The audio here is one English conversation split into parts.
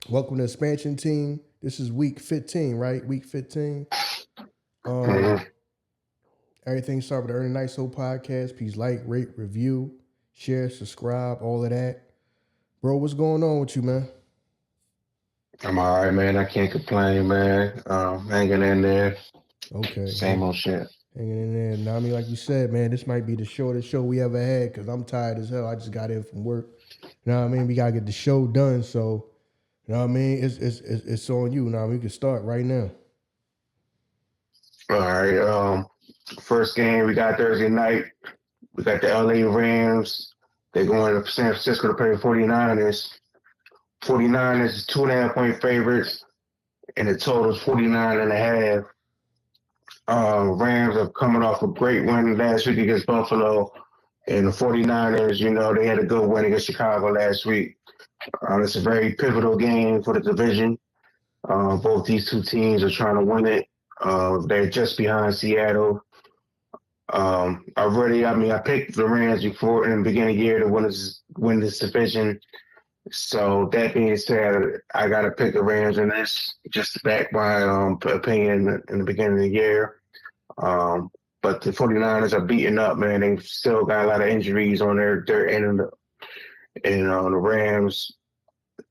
Welcome to Expansion Team. This is week 15, right? Week 15. Mhm. Everything start with the Early Night Soul podcast. Please like, rate, review, share, subscribe, all of that. Bro, what's going on with you, man? I'm all right, man. I can't complain, man. Hanging in there. Okay. Same old shit. Hanging in there. Now, I mean, like you said, man, this might be the shortest show we ever had because I'm tired as hell. I just got in from work. You know what I mean? We got to get the show done. So, you know what I mean? It's on you. Now, we can start right now. All right. First game we got Thursday night. We got the LA Rams. They're going to San Francisco to play the 49ers. 49ers is 2.5 point favorites, and the total is 49.5. Rams are coming off a great win last week against Buffalo. And the 49ers, they had a good win against Chicago last week. It's a very pivotal game for the division. Both these two teams are trying to win it. They're just behind Seattle. I picked the Rams before in the beginning of the year to win this division. So that being said, I got to pick the Rams in this just to back my opinion in the beginning of the year. But the 49ers are beating up, man. They've still got a lot of injuries on their end of the Rams.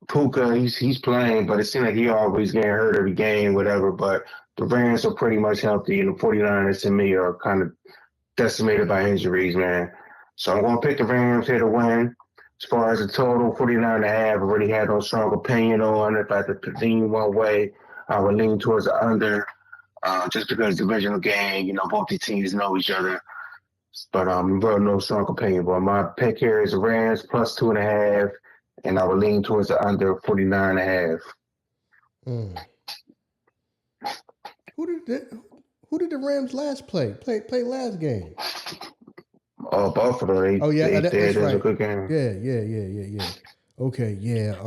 Puka, he's playing, but it seems like he always getting hurt every game, whatever. But the Rams are pretty much healthy, and the 49ers to me are kind of decimated by injuries, man. So I'm going to pick the Rams here to win. As far as the total, 49.5, I already had no strong opinion on. If I had to lean one way, I would lean towards the under, just because divisional game, both the teams know each other. But really no strong opinion. But my pick here is the Rams plus 2.5, and I would lean towards the under 49.5. Who did the Rams last play last game? Buffalo, Oh yeah, they that's did. It was a right. good game. Yeah. Okay, yeah. I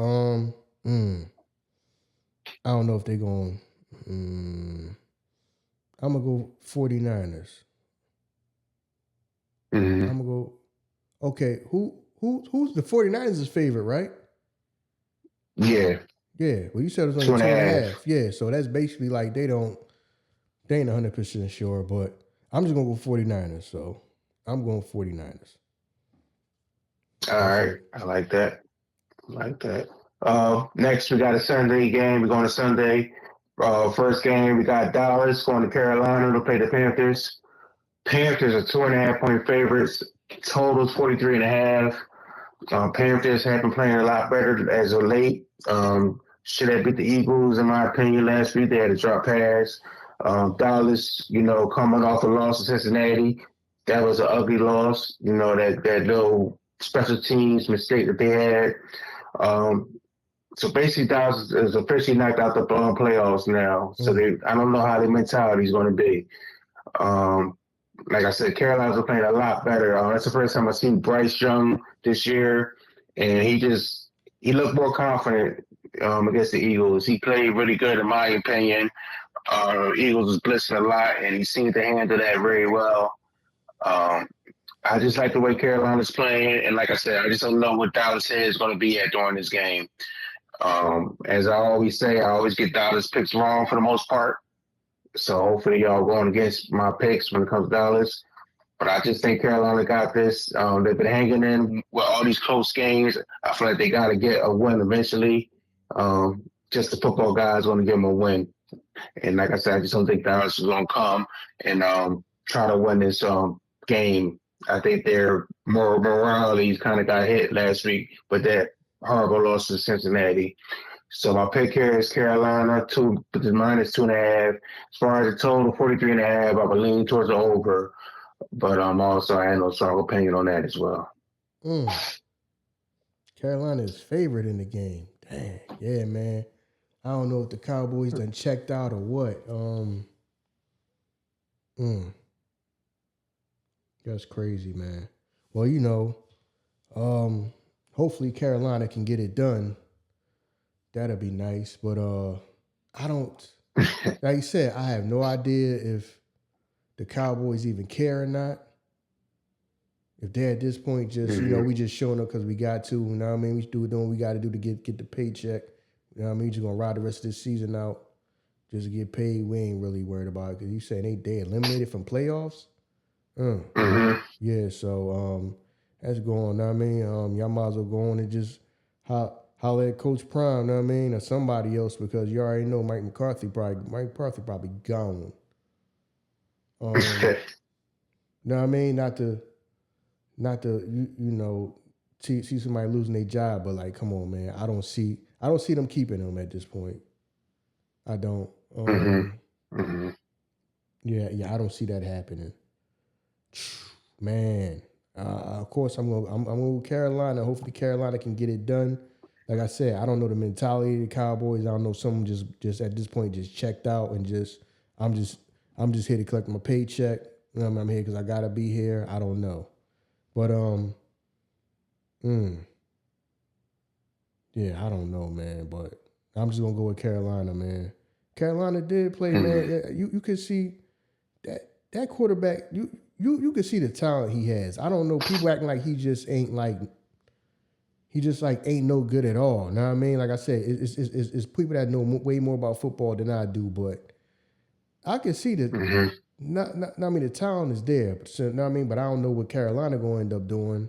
don't know if they're going. I'm gonna go 49ers. Mm-hmm. I'm gonna go. Okay, who's the 49ers' favorite, right? Yeah. Yeah. Well, you said it was Two only and a two and a half. half. Yeah, so that's basically like they ain't 100% sure, but I'm just gonna go 49ers. So I'm going 49ers. All right. I like that. Next, we got a Sunday game. We're going to Sunday. First game, we got Dallas going to Carolina to play the Panthers. Panthers are 2.5 point favorites. Totals 43.5. Panthers have been playing a lot better as of late. Should have beat the Eagles, in my opinion, last week. They had a drop pass. Dallas, coming off a loss to Cincinnati. That was an ugly loss. That little special teams mistake that they had. So basically, Dallas is officially knocked out the playoffs now. So I don't know how their mentality is going to be. Like I said, Carolina's playing a lot better. That's the first time I've seen Bryce Young this year, and he looked more confident against the Eagles. He played really good, in my opinion. Eagles was blitzing a lot, and he seemed to handle that very well. I just like the way Carolina's playing, and like I said, I just don't know what Dallas head is going to be at during this game. As I always say, I always get Dallas picks wrong for the most part. So hopefully y'all going against my picks when it comes to Dallas. But I just think Carolina got this. They've been hanging in with all these close games. I feel like they got to get a win eventually. Just the football guys want to give them a win. And like I said, I just don't think Dallas is going to come and try to win this game. I think their morale kind of got hit last week with that horrible loss to Cincinnati. So my pick here is Carolina, minus 2.5. As far as the total, 43.5, I would lean towards the over. But also, I have no strong opinion on that as well. Carolina is favorite in the game. Dang, yeah, man. I don't know if the Cowboys done checked out or what. That's crazy, man. Well, hopefully Carolina can get it done. That'll be nice. But I don't, like you said, I have no idea if the Cowboys even care or not. If they're at this point, just we just showing up because we got to. You know what I mean? We doing what we got to do to get the paycheck. You know what I mean? We just gonna ride the rest of this season out, just to get paid. We ain't really worried about it because you saying they eliminated from playoffs. Yeah, so that's going. Know what I mean, y'all might as well go on and just holler at Coach Prime. Know what I mean, or somebody else because you already know Mike McCarthy probably gone. Know what I mean? Not to see somebody losing their job, but like, come on, man. I don't see them keeping them at this point. I don't. Yeah, I don't see that happening. Man, of course I'm gonna go Carolina. Hopefully Carolina can get it done. Like I said, I don't know the mentality of the Cowboys. I don't know someone just at this point just checked out and I'm just here to collect my paycheck. You know, I'm here because I gotta be here. I don't know, but yeah, I don't know, man. But I'm just gonna go with Carolina, man. Carolina did play, man. Yeah, you could see that quarterback. You could see the talent he has. I don't know. People acting like he just ain't no good at all. Know what I mean? Like I said, it's people that know way more about football than I do. But I can see that. I mean, the talent is there. But, know what I mean? But I don't know what Carolina going to end up doing.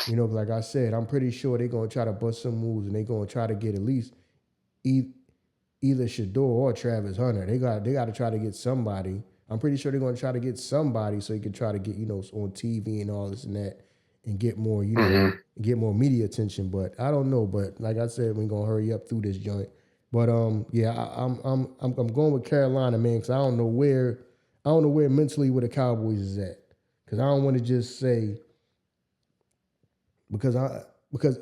You know, like I said, I'm pretty sure they're going to try to bust some moves and they're going to try to get at least either Shador or Travis Hunter. They got to try to get somebody. I'm pretty sure they're going to try to get somebody so he can try to get, on TV and all this and that and get more, get more media attention. But I don't know. But like I said, we're going to hurry up through this joint. But yeah, I'm going with Carolina, man, because I don't know where mentally where the Cowboys is at. Because I don't want to just say because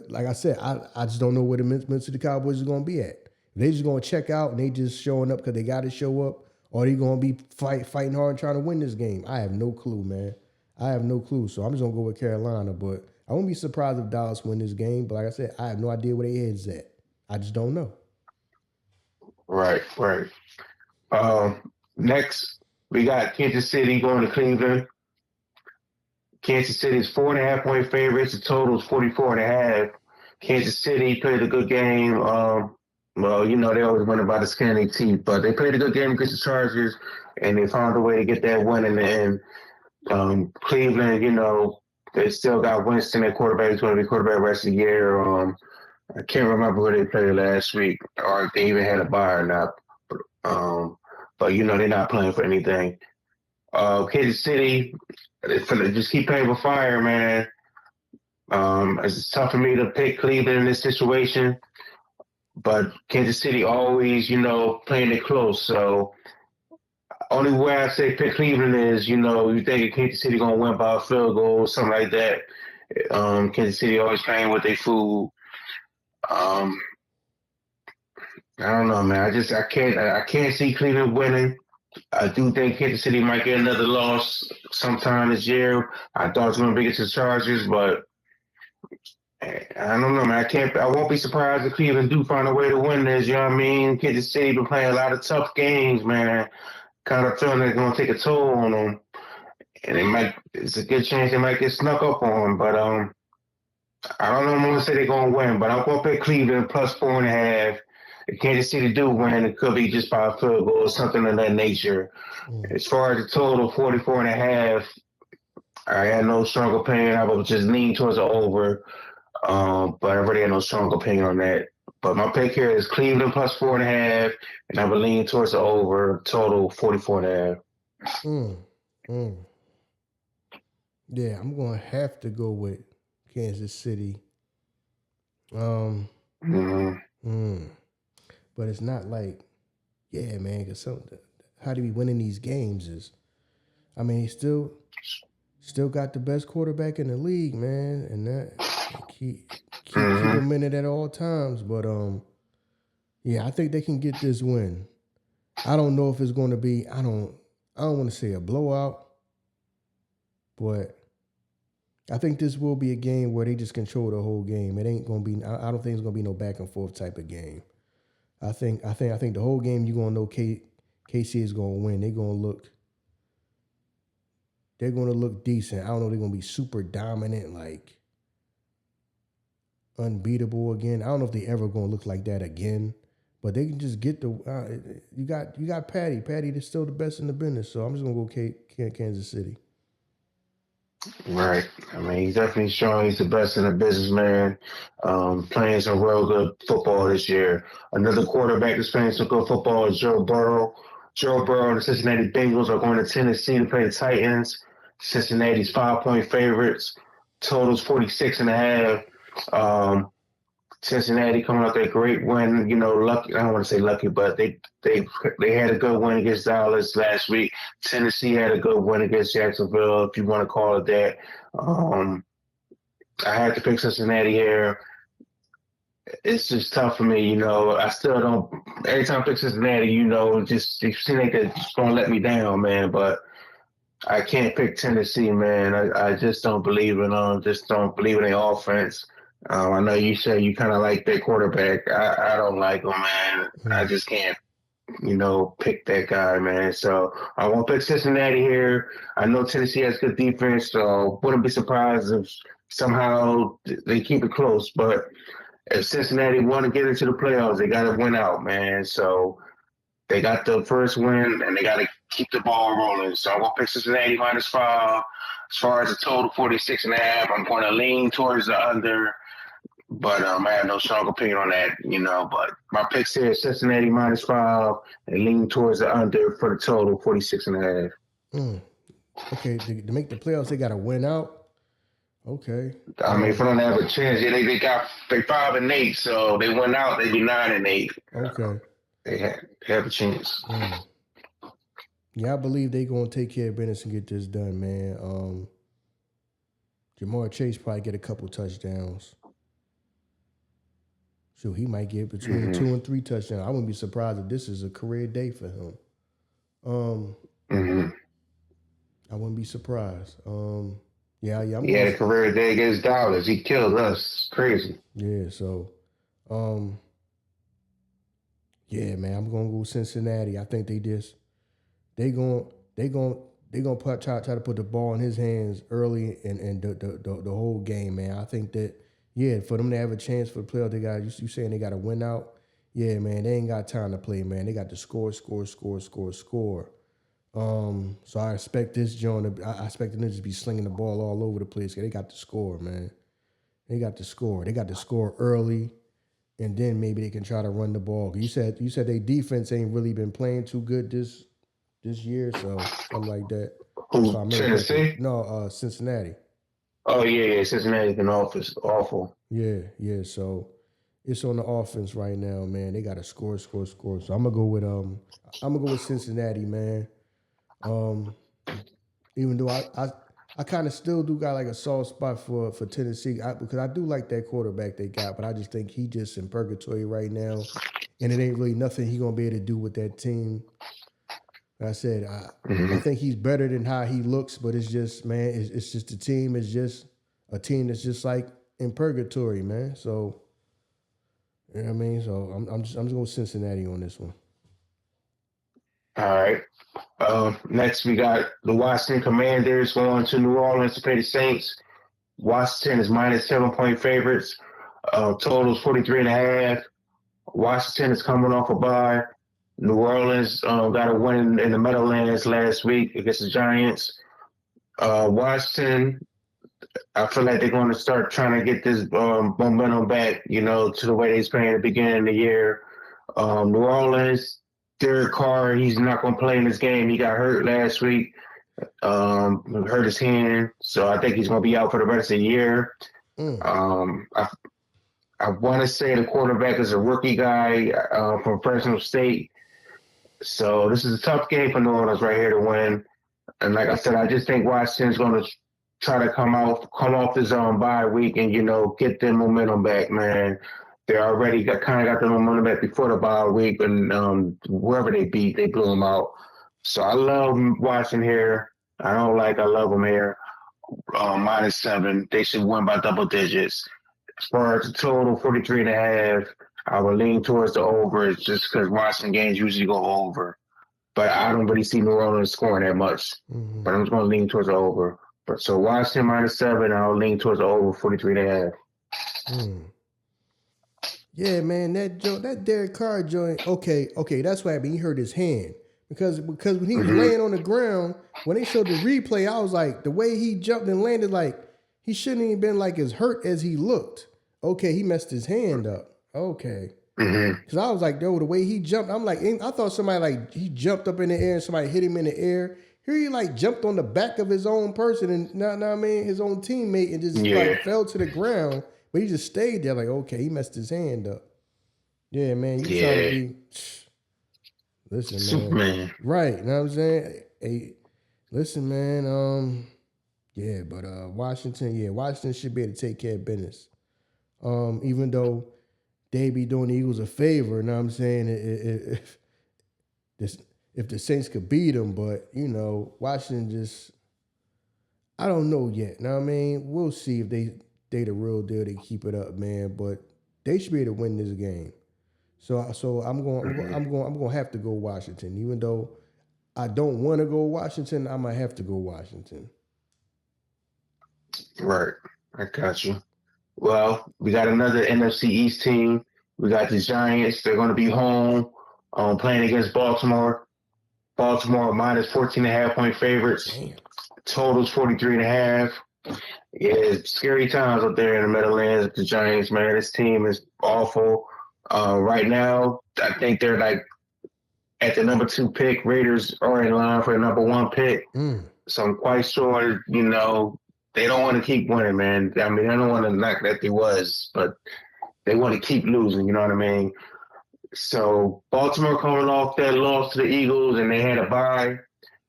like I said, I just don't know where the mentally the Cowboys is going to be at. If they just going to check out and they just showing up because they got to show up, or they going to be fighting hard and trying to win this game. I have no clue, man. I have no clue. So I'm just going to go with Carolina. But I won't be surprised if Dallas win this game. But like I said, I have no idea where their head's at. I just don't know. Right. Next, we got Kansas City going to Cleveland. Kansas City is 4.5-point favorites. The total is 44.5. Kansas City played a good game. Well, they always win by the skin of their teeth, but they played a good game against the Chargers, and they found a way to get that win in the end. Cleveland, they still got Winston at quarterback. He's going to be quarterback the rest of the year. I can't remember who they played last week, or if they even had a bye or not. But they're not playing for anything. Kansas City, they just keep playing with fire, man. It's tough for me to pick Cleveland in this situation, but Kansas City always, playing it close. So only way I say pick Cleveland is, you think Kansas City gonna win by a field goal or something like that. Kansas City always playing with their food. I don't know, man. I can't see Cleveland winning. I do think Kansas City might get another loss sometime this year. I thought it was going to be against the Chargers, but I don't know, man. I won't be surprised if Cleveland do find a way to win this. You know what I mean? Kansas City been playing a lot of tough games, man. Kind of feeling it's going to take a toll on them, and it's a good chance they might get snuck up on. But I don't know. I'm going to say they're going to win, but I'm going to pick Cleveland plus 4.5. If Kansas City do win, it could be just by a field goal or something of that nature. As far as the total, 44.5, I had no strong opinion. I would just lean towards the over, but I really had no strong opinion on that. But my pick here is Cleveland plus 4.5, and I would lean towards the over, total 44.5. Yeah, I'm going to have to go with Kansas City. But it's not like, yeah, man, because how do we winning these games is, I mean, he still got the best quarterback in the league, man, and that keep him in it at all times. But yeah, I think they can get this win. I don't know if it's going to be. I don't want to say a blowout, but I think this will be a game where they just control the whole game. It ain't going to be. I don't think it's going to be no back and forth type of game. I think the whole game you're gonna know KC is gonna win. They're gonna look they're going to look decent. I don't know if they're going to be super dominant, like unbeatable again. I don't know if they ever going to look like that again. But they can just get the you got Patty. Patty is still the best in the business. So I'm just gonna go Kansas City. Right. I mean, he's definitely showing he's the best in the business, man. Playing some real good football this year. Another quarterback that's playing some good football is Joe Burrow. Joe Burrow and the Cincinnati Bengals are going to Tennessee to play the Titans. Cincinnati's 5-point favorites. Totals 46.5. Cincinnati coming off that great win, lucky. I don't want to say lucky, but they had a good win against Dallas last week. Tennessee had a good win against Jacksonville, if you want to call it that. I had to pick Cincinnati here. It's just tough for me, I still don't. Every time I pick Cincinnati, just they seem like they're just gonna let me down, man. But I can't pick Tennessee, man. I just don't believe in them. Just don't believe in their offense. I know you said you kind of like their quarterback. I don't like him, man. I just can't, pick that guy, man. So I won't pick Cincinnati here. I know Tennessee has good defense, so wouldn't be surprised if somehow they keep it close. But if Cincinnati want to get into the playoffs, they got to win out, man. So they got the first win, and they got to keep the ball rolling. So I'm going to pick Cincinnati -5. As far as the total 46.5, I'm going to lean towards the under. But I have no strong opinion on that, But my picks here is Cincinnati -5 and lean towards the under for the total 46.5. Okay, to make the playoffs, they got to win out. Okay. I mean, for them to have a chance, they 5-8, so they went out, they'd be 9-8. Okay. They have a chance. Yeah, I believe they gonna take care of business and get this done, man. Jamar Chase probably get a couple touchdowns. So he might get between 2 and 3 touchdowns. I wouldn't be surprised if this is a career day for him. I wouldn't be surprised. Yeah. He had a career day against Dallas. He killed us. Crazy. Yeah. So, yeah, man, I'm gonna go Cincinnati. I think they gonna try to put the ball in his hands early and the whole game, man. I think that. Yeah, for them to have a chance for the playoff, they got you saying they got to win out. Yeah, man, they ain't got time to play, man. They got to score. So I expect this joint. I expect them to just be slinging the ball all over the place. They got to score, man. They got to score. They got to score early, and then maybe they can try to run the ball. You said their defense ain't really been playing too good this year, so something like that. Who? So Tennessee? No, Cincinnati. Oh, yeah. Cincinnati's been awful. Yeah. So it's on the offense right now, man. They got to score. So I'm gonna go with Cincinnati, man. Even though I kind of still do got like a soft spot for Tennessee because I do like that quarterback they got, but I just think he just in purgatory right now, and it ain't really nothing he gonna be able to do with that team. Like I said, I think he's better than how he looks, but it's just, man, it's just the team is just a team that's just like in purgatory, man. So, you know what I mean? So I'm just going with Cincinnati on this one. All right. Next, we got the Washington Commanders going to New Orleans to play the Saints. Washington is -7-point favorites. Totals 43.5. Washington is coming off a bye. New Orleans got a win in the Meadowlands last week against the Giants. Washington, I feel like they're going to start trying to get this momentum back, to the way they was playing at the beginning of the year. New Orleans, Derek Carr, he's not going to play in this game. He got hurt last week, hurt his hand, so I think he's going to be out for the rest of the year. I want to say the quarterback is a rookie guy from Fresno State. So this is a tough game for New Orleans right here to win. And like I said, I just think Washington's going to try to come off this bye week and, get their momentum back, man. They already got the momentum back before the bye week, and whoever they beat, they blew them out. So I love Washington here. I love them here. -7. They should win by double digits. As far as the total, 43.5. I would lean towards the over just because Washington games usually go over. but I don't really see New Orleans scoring that much. Mm-hmm. But I'm just going to lean towards the over. But so Washington -7, I'll lean towards the over 43.5. Yeah, man, that Derek Carr joint. Okay, that's what happened. He hurt his hand because when he was laying on the ground, when they showed the replay, I was like, the way he jumped and landed, like he shouldn't even been like as hurt as he looked. Okay, he messed his hand up. Okay, because I was like, yo, the way he jumped, I'm like, I thought somebody like he jumped up in the air and somebody hit him in the air. Here he like jumped on the back of his own person and not I mean his own teammate and just like fell to the ground. But he just stayed there like, okay, he messed his hand up. Yeah, man, you trying to be listen, man. Superman. Right, you know what I'm saying? Hey, listen, man, yeah, but Washington should be able to take care of business. Even though they be doing the Eagles a favor, you know what I'm saying? If the Saints could beat them, but you know, Washington just I don't know yet. You know what I mean? We'll see if they the real deal, they keep it up, man. But they should be able to win this game. So I'm going to have to go Washington, even though I don't want to go Washington. I might have to go Washington. Right, I got you. Well, we got another NFC East team. We got the Giants. They're going to be home, playing against Baltimore. Baltimore minus 14.5-point favorites. Damn. Totals 43.5. Yeah, it's scary times up there in the Meadowlands with the Giants, man. This team is awful. Right now, I think they're like at the number 2 pick. Raiders are in line for the number 1 pick. So I'm quite sure, you know, they don't want to keep winning, man. I mean, I don't want to knock that they was, but they want to keep losing, you know what I mean? So Baltimore coming off that loss to the Eagles and they had a bye.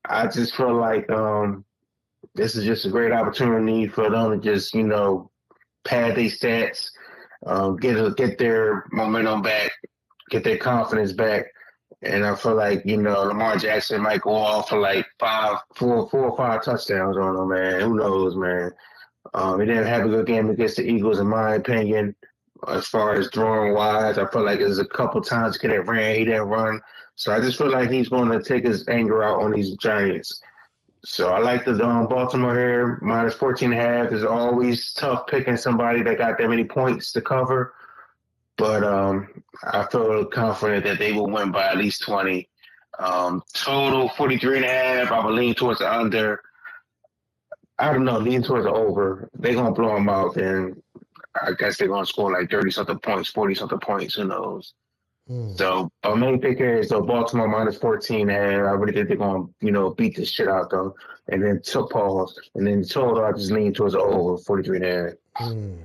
I just feel like this is just a great opportunity for them to just, you know, pad their stats, get their momentum back, get their confidence back. And I feel like, you know, Lamar Jackson might go off for like 4 or 5 touchdowns on them, man. Who knows, man? He didn't have a good game against the Eagles, in my opinion. As far as throwing wise, I feel like there's a couple times he could have ran, he didn't run. So I just feel like he's going to take his anger out on these Giants. So I like the Baltimore here, minus 14.5. It's always tough picking somebody that got that many points to cover. But I feel confident that they will win by at least 20. Total 43.5. I would lean towards the under. I don't know, lean towards the over. They're going to blow them out, then I guess they're going to score like 30-something points, 40-something points, who knows. So my main pick here is Baltimore minus 14, and I really think they're going to, you know, beat this shit out them. And then pause, and then total, I just lean towards the over 43.5.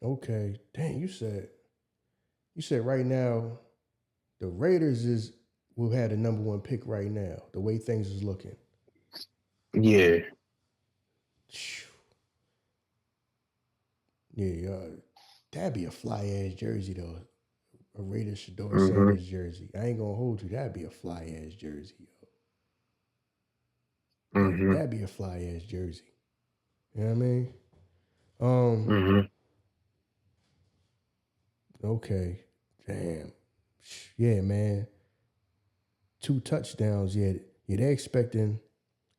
Okay, dang, you said right now the Raiders will have the number 1 pick right now. The way things is looking. Yeah. Yeah, that'd be a fly ass jersey though. A Raiders Shador Sanders jersey. I ain't gonna hold you. That'd be a fly ass jersey, yo. That'd be a fly ass jersey. You know what I mean? Okay. Damn. Yeah, man. 2 touchdowns. Yeah, they're expecting.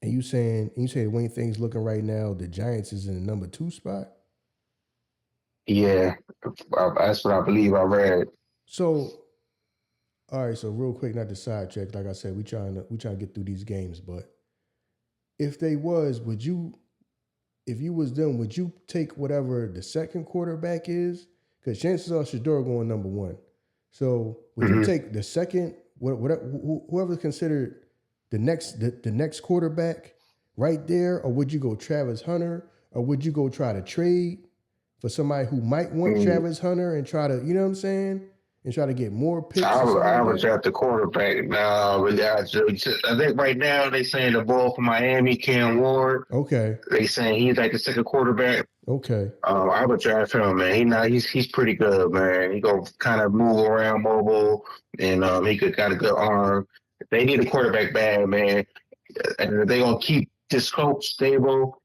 And you say the way things looking right now, the Giants is in the number 2 spot. Yeah, that's what I believe I read. So, all right. So real quick, not to sidetrack. Like I said, we trying to get through these games. But if they was, if you was them, would you take whatever the second quarterback is? Because chances are Shador going number 1. So would you take the second, whoever's considered the next quarterback right there, or would you go Travis Hunter, or would you go try to trade for somebody who might want Travis Hunter and try to, you know what I'm saying, and try to get more picks? I would draft the quarterback. No, really, I think right now they saying the ball from Miami, Cam Ward. Okay. They saying he's like the second quarterback. Okay. I would draft him, man. He's pretty good, man. He go kind of move around mobile, and he got a good arm. They need a quarterback bad, man. And if they gonna keep this coach stable,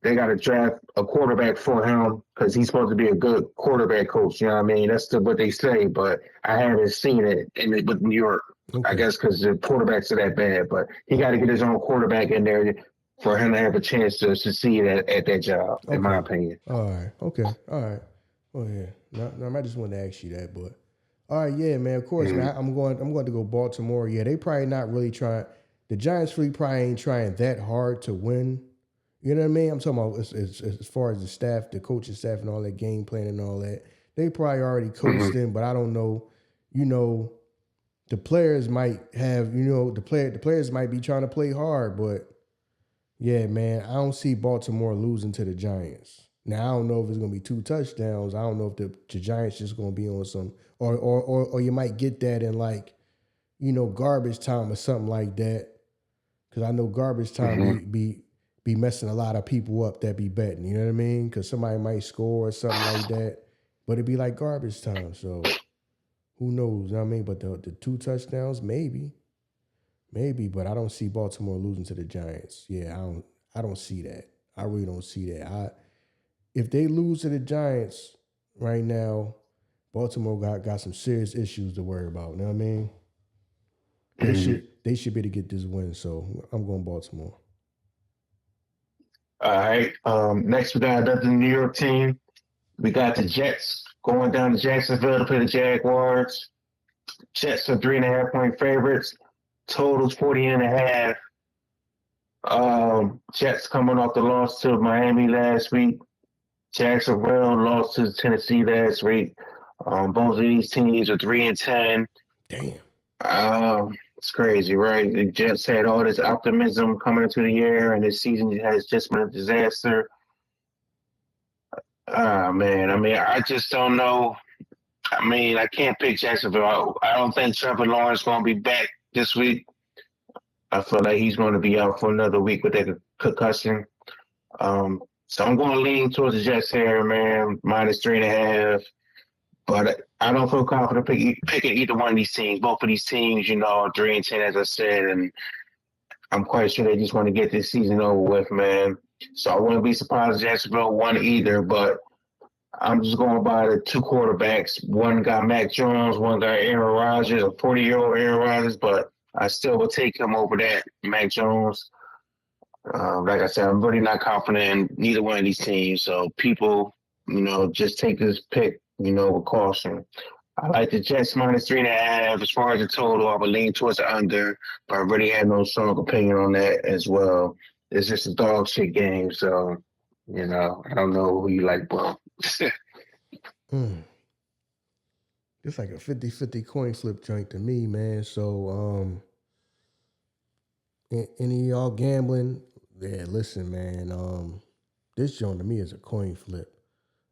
they got to draft a quarterback for him because he's supposed to be a good quarterback coach. You know what I mean? That's what they say, but I haven't seen it with New York. I Okay. guess because the quarterbacks are that bad, but he got to get his own quarterback in there for him to have a chance to succeed at that job, in my Okay. opinion. All right. Okay. All right. Oh yeah. No, I just wanted to ask you that, but all right, yeah, man. Of course, Mm-hmm. man. I'm going to go Baltimore. Yeah, they probably not really trying. The Giants really probably ain't trying that hard to win. You know what I mean? I'm talking about as far as the staff, the coaching staff, and all that game plan and all that. They probably already Mm-hmm. coasting, but I don't know. You know, the players might have. You know, the players might be trying to play hard, but yeah, man, I don't see Baltimore losing to the Giants. Now I don't know if it's gonna be 2 touchdowns. I don't know if the Giants just gonna be on some, or you might get that in like, garbage time or something like that. Because I know garbage time Mm-hmm. be messing a lot of people up that be betting. You know what I mean? Because somebody might score or something like that, but it'd be like garbage time. So who knows? You know what I mean? But the 2 touchdowns, maybe, but I don't see Baltimore losing to the Giants. Yeah, I don't see that. I really don't see that. If they lose to the Giants right now, Baltimore got some serious issues to worry about. You know what I mean? They Mm-hmm. should be able to get this win. So I'm going Baltimore. All right. Next, we got another New York team. We got the Jets going down to Jacksonville to play the Jaguars. Jets are 3.5 point favorites. Totals 40.5. Jets coming off the loss to Miami last week. Jacksonville lost to Tennessee last week. Both of these teams are 3-10. Damn. It's crazy, right? The Jets had all this optimism coming into the year, and this season has just been a disaster. Ah, man. I mean, I just don't know. I mean, I can't pick Jacksonville. I don't think Trevor Lawrence going to be back this week. I feel like he's going to be out for another week with that concussion. So I'm going to lean towards the Jets here, man. -3.5. But I don't feel confident picking either one of these teams. Both of these teams, are 3-10, as I said, and I'm quite sure they just want to get this season over with, man. So I wouldn't be surprised if Jacksonville won either, but I'm just going by the two quarterbacks. One got Mac Jones, one got Aaron Rodgers, a 40-year-old Aaron Rodgers, but I still would take him over that, Mac Jones. Like I said, I'm really not confident in neither one of these teams. So people, just take this pick, with caution. I like the Jets -3.5. As far as the total, I would lean towards the under, but I really have no strong opinion on that as well. It's just a dog shit game, so I don't know who you like, bro. Mm. It's like a 50-50 coin flip joint to me, man. So any of y'all gambling? Yeah, listen, man. This joint to me is a coin flip.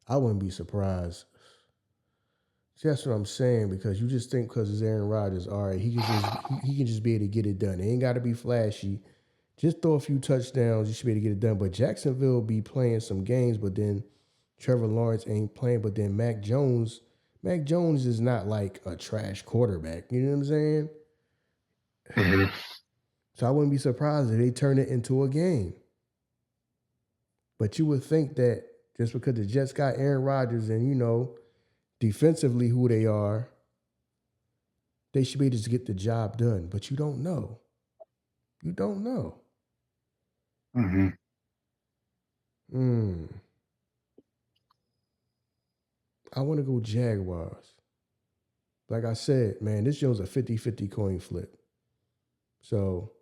I wouldn't be surprised. See, that's what I'm saying, because you just think because it's Aaron Rodgers, all right, he can just be able to get it done. It ain't got to be flashy. Just throw a few touchdowns, you should be able to get it done. But Jacksonville be playing some games, but then Trevor Lawrence ain't playing. But then Mac Jones is not like a trash quarterback. You know what I'm saying? Mhm. So I wouldn't be surprised if they turn it into a game. But you would think that just because the Jets got Aaron Rodgers and defensively who they are, they should be able to just get the job done. But you don't know. You don't know. Mhm. Hmm. I want to go Jaguars. Like I said, man, this was a 50-50 coin flip. So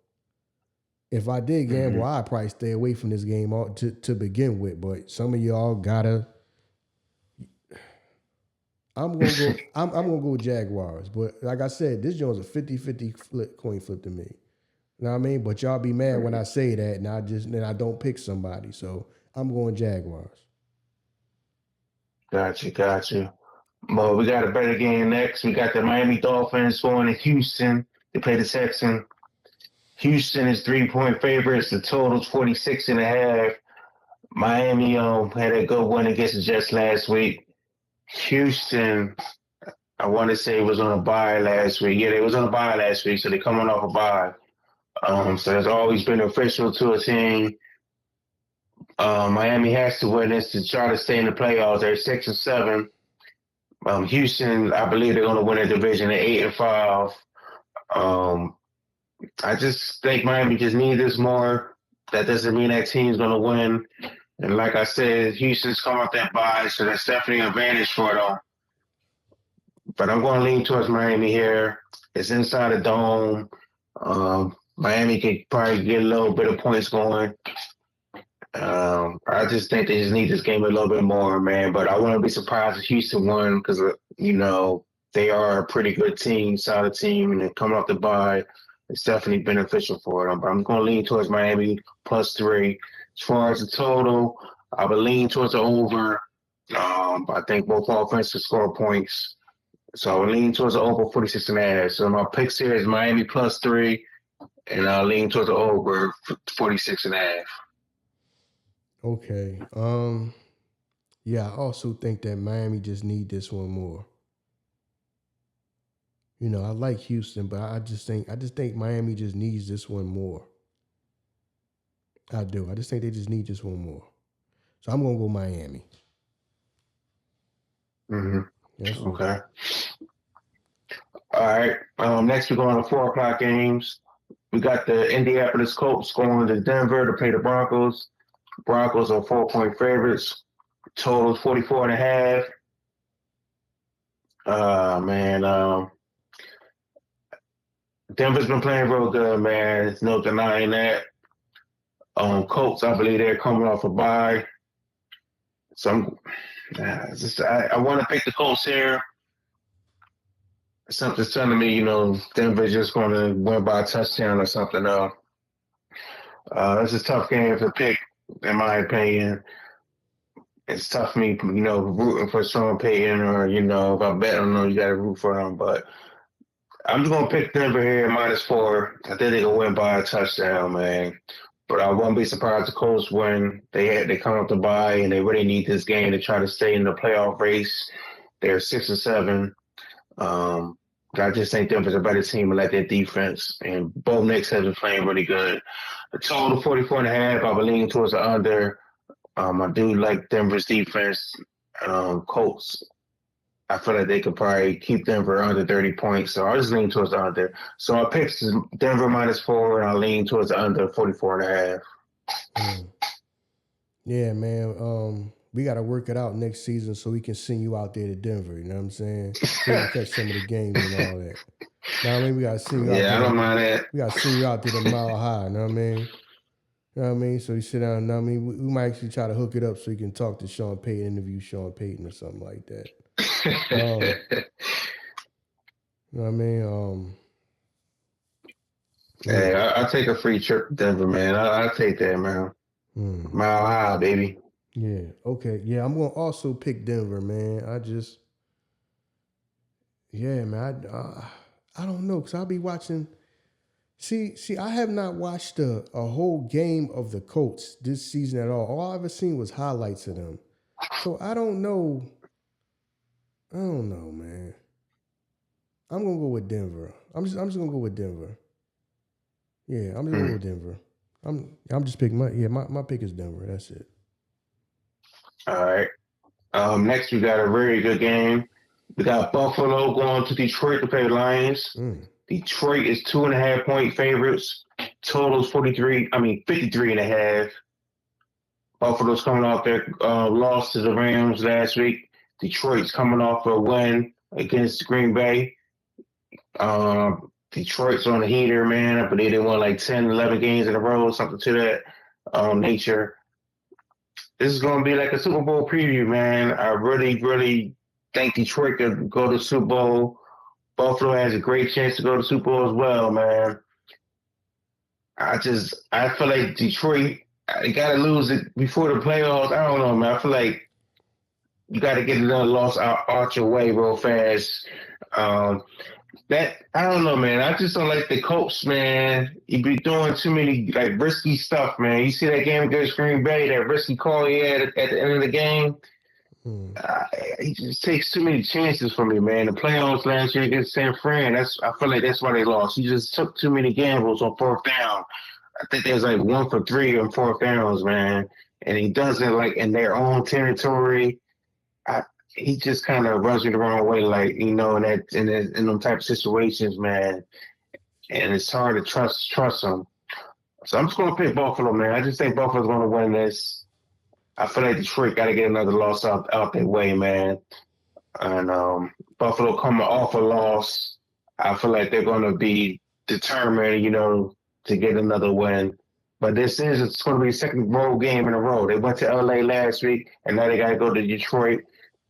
if I did gamble, Mhm. I'd probably stay away from this game to begin with. But some of y'all gotta. I'm gonna go Jaguars. But like I said, this was a 50-50 coin flip to me. You know what I mean? But y'all be mad when I say that, and I don't pick somebody. So I'm going Jaguars. Gotcha. Well, we got a better game next. We got the Miami Dolphins going to Houston to play the Texans. Houston is 3-point favorites. The total's 46.5. Miami had a good win against the Jets last week. Houston, I want to say, was on a bye last week. Yeah, they was on a bye last week, so they're coming off a bye. So it's always been official to a team. Miami has to win this to try to stay in the playoffs. They're 6-7. Houston, I believe they're going to win the division at 8-5. I just think Miami just needs this more. That doesn't mean that team's going to win. And like I said, Houston's come off that bye, so that's definitely an advantage for them. But I'm going to lean towards Miami here. It's inside the dome. Miami can probably get a little bit of points going. I just think they just need this game a little bit more, man. But I wouldn't be surprised if Houston won because, they are a pretty good team, solid team, and they're coming off the bye. It's definitely beneficial for them. But I'm going to lean towards Miami +3. As far as the total, I would lean towards the over. I think both offenses score points. So I would lean towards the over 46.5. So my picks here is Miami +3, and I'll lean towards the over 46.5. Okay. Yeah, I also think that Miami just need this one more. I like Houston, but I just think Miami just needs this one more. I do. I just think they just need this one more. So I'm gonna go Miami. Mm-hmm. Yes, Okay. All right. Next, we're going to 4 o'clock games. We got the Indianapolis Colts going to Denver to play the Broncos. Broncos are 4-point favorites. Total 44.5. Man. Denver's been playing real good, man. There's no denying that. Colts, I believe they're coming off a bye. So I want to pick the Colts here. Something's telling me, Denver's just going to win by a touchdown or something. It's a tough game to pick, in my opinion. It's tough for me, rooting for Sean Payton or, if I bet on them, you got to root for them. But I'm just going to pick Denver here -4. I think they can win by a touchdown, man. But I won't be surprised the Colts win. They come up to bye, and they really need this game to try to stay in the playoff race. They're 6-7. I just think Denver's a better team and like their defense. And both Knicks have been playing really good. The total 44.5, I would lean towards the under. I do like Denver's defense. Colts, I feel like they could probably keep Denver under 30 points. So I just lean towards the under. So I picked Denver -4, and I lean towards the under 44.5. Yeah, man. We got to work it out next season so we can send you out there to Denver. You know what I'm saying? So you can catch some of the games and all that. Now, I mean, we got to send you out there. Yeah, I don't mind that. We got to send you out there to Mile High. You know what I mean? You know what I mean? So you sit down. You know what I mean? We might actually try to hook it up so you can talk to Sean Payton, interview Sean Payton or something like that. You know what I mean? Hey, I'll take a free trip to Denver, man. I'll take that, man. Mile High, baby. Yeah. Okay. Yeah, I'm gonna also pick Denver, man. Man. I don't know, cause I'll be watching. See, I have not watched a whole game of the Colts this season at all. All I've ever seen was highlights of them. So I don't know. I don't know, man. I'm gonna go with Denver. I'm just gonna go with Denver. Yeah, I'm just gonna go with Denver. I'm just picking my pick is Denver. That's it. All right. Next, we got a very good game. We got Buffalo going to Detroit to play the Lions. Detroit is 2.5-point favorites. Total's 53.5. Buffalo's coming off their loss to the Rams last week. Detroit's coming off a win against Green Bay. Detroit's on the heater, man. I believe they won like 10, 11 games in a row, something to that nature. This is going to be like a Super Bowl preview, man. I really, really think Detroit could go to the Super Bowl. Buffalo has a great chance to go to the Super Bowl as well, man. I feel like Detroit, you got to lose it before the playoffs. I don't know, man. I feel like you got to get another loss out your way real fast. I don't know, man. I just don't like the Colts, man. You be doing too many risky stuff, man. You see that game against Green Bay, that risky call he had at the end of the game. He just takes too many chances from me, man. The playoffs last year against San Fran, I feel like that's why they lost. He just took too many gambles on 4th down. I think there's 1 for 3 on 4th downs, man. And he does it in their own territory. He just kind of runs you the wrong way, in them type of situations, man. and it's hard to trust them. So I'm just going to pick Buffalo, man. I just think Buffalo's going to win this. I feel like Detroit got to get another loss out their way, man. And Buffalo coming off a loss, I feel like they're going to be determined, to get another win. But it's going to be the second road game in a row. They went to LA last week, and now they got to go to Detroit.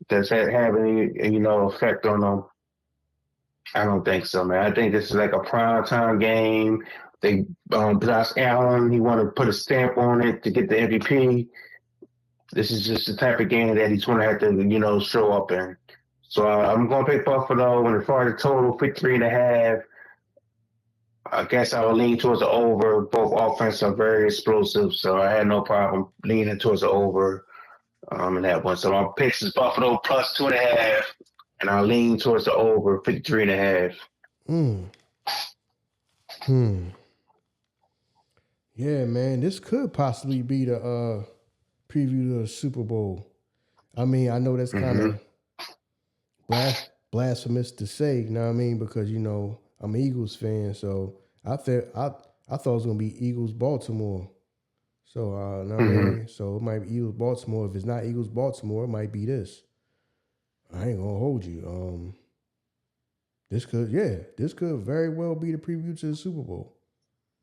Does that have any, effect on them? I don't think so, man. I think this is like a prime time game. They Josh Allen, he want to put a stamp on it to get the MVP. This is just the type of game that he's going to have to, show up in. So I'm going to pick Buffalo. And as far as the total, 53.5, I guess I will lean towards the over. Both offenses are very explosive, so I had no problem leaning towards the over in that one. So my picks is Buffalo plus 2.5, and I'll lean towards the over, 53.5. Yeah, man, this could possibly be the preview of the Super Bowl. I mean, I know that's kind of blasphemous to say, you know what I mean? Because, I'm an Eagles fan, so I thought it was gonna be Eagles Baltimore. So know what I mean? So it might be Eagles Baltimore. If it's not Eagles Baltimore, it might be this. I ain't gonna hold you. This could very well be the preview to the Super Bowl.